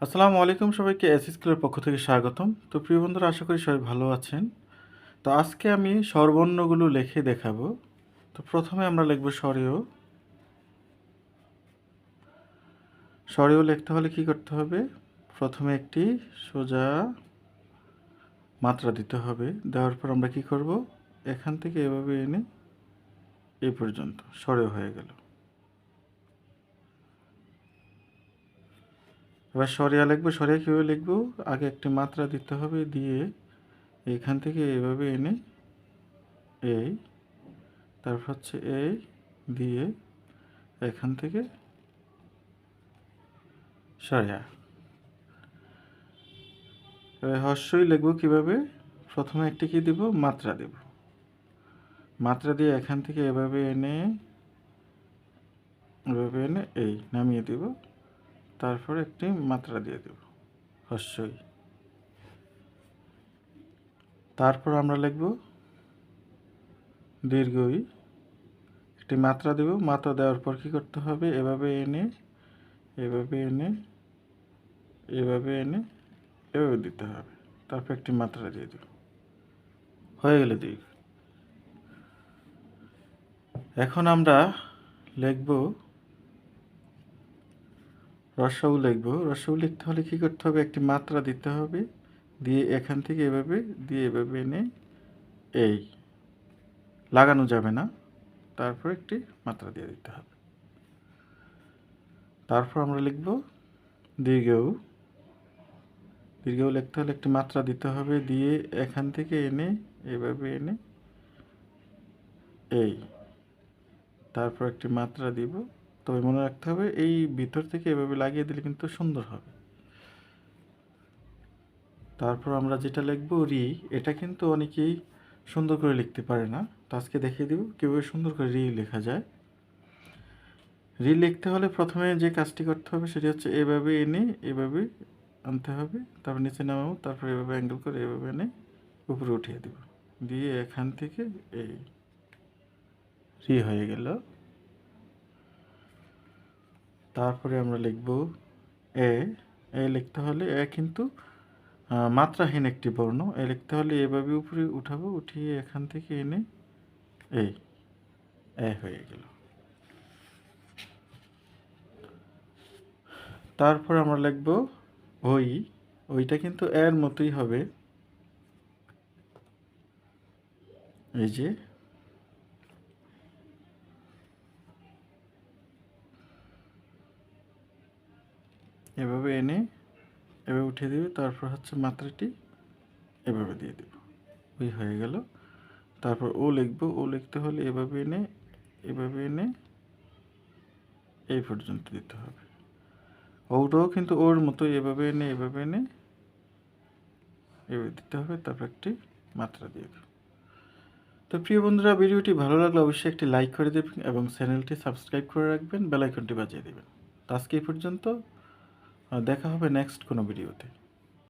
আসসালামু আলাইকুম সবাইকে এস স্কুলের পক্ষ থেকে স্বাগতম। তো প্রিয় বন্ধুরা, আশা করি সবাই ভালো আছেন। তো আজকে আমি স্বরবর্ণগুলো লিখে দেখাবো। তো প্রথমে আমরা লিখব স্বরেয়। স্বরেয় লিখতে হলে কি করতে হবে? প্রথমে একটি সোজা মাত্রা দিতে হবে। দেওয়ার পর আমরা কি করব? এখান থেকে এভাবে এনে এই পর্যন্ত স্বরেয় হয়ে গেল। এবার সরিয়া লিখবো। সরিয়া কীভাবে লিখবো? আগে একটি মাত্রা দিতে হবে, দিয়ে এখান থেকে এভাবে এনে এই, তারপর হচ্ছে এই দিয়ে এখান থেকে সরিয়া। এবার হর্ষই লিখবো কীভাবে? প্রথমে একটি কি দেব? মাত্রা দেব। মাত্রা দিয়ে এখান থেকে এভাবে এনে এই নামিয়ে দেব, তারপর একটি মাত্রা দিয়ে দেব হর্ষই। তারপর আমরা লিখব দীর্ঘই। একটি মাত্রা দেব। মাত্রা দেওয়ার পর কী করতে হবে? এভাবে এনে এভাবে এনে এভাবে এনে এভাবে দিতে হবে, তারপর একটি মাত্রা দিয়ে দেব। হয়ে গেল দীর্ঘ। এখন আমরা লিখব রস্যউ লিখব। রস্যউ লিখতে হলে কী করতে হবে? একটি মাত্রা দিতে হবে, দিয়ে এখান থেকে এভাবে দিয়ে এভাবে এনে এই লাগানো যাবে না, তারপর একটি মাত্রা দিয়ে দিতে হবে। তারপর আমরা লিখব দীর্ঘউ। দীর্ঘউ লিখতে হলে একটি মাত্রা দিতে হবে, দিয়ে এখান থেকে এনে এভাবে এনে এই, তারপর একটি মাত্রা দিব। তবে মনে রাখতে হবে এই ভিতর থেকে এভাবে লাগিয়ে দিলে কিন্তু সুন্দর হবে। তারপর আমরা যেটা লিখব রি। এটা কিন্তু অনেকেই সুন্দর করে লিখতে পারে না, তো আজকে দেখিয়ে দেব কীভাবে সুন্দর করে রি লেখা যায়। রি লিখতে হলে প্রথমে যে কাজটি করতে হবে সেটি হচ্ছে এভাবে এনে এভাবে আনতে হবে, তারপর নিচে নামাবো, তারপর এভাবে অ্যাঙ্গেল করে এভাবে এনে উপরে উঠিয়ে দেব, দিয়ে এখান থেকে এই রি হয়ে গেল। তারপরে আমরা লিখব এ। এ লিখতে হলে এ কিন্তু মাত্রাহীন একটি বর্ণ। এ লিখতে হলে এভাবে উপরে উঠাবো, উঠিয়ে এখান থেকে এনে এই এ হয়ে গেল। তারপর আমরা লিখব ওই। ওইটা কিন্তু এর মতোই হবে, এই যে এভাবে এনে এভাবে উঠিয়ে দেবে, তারপর হচ্ছে মাত্রাটি এভাবে দিয়ে দেব, ওই হয়ে গেল। তারপর ও লিখব। ও লিখতে হলে এভাবে এনে এই পর্যন্ত দিতে হবে। ওটাও কিন্তু ওর মতো এভাবে এনে এভাবে দিতে হবে, তারপর একটি মাত্রা দিয়ে দেব। তো প্রিয় বন্ধুরা, ভিডিওটি ভালো লাগলে অবশ্যই একটি লাইক করে দেবেন এবং চ্যানেলটি সাবস্ক্রাইব করে রাখবেন, বেল আইকনটি বাজিয়ে দেবেন। তো আজকে এই পর্যন্ত, দেখা হবে নেক্সট কোনো ভিডিওতে।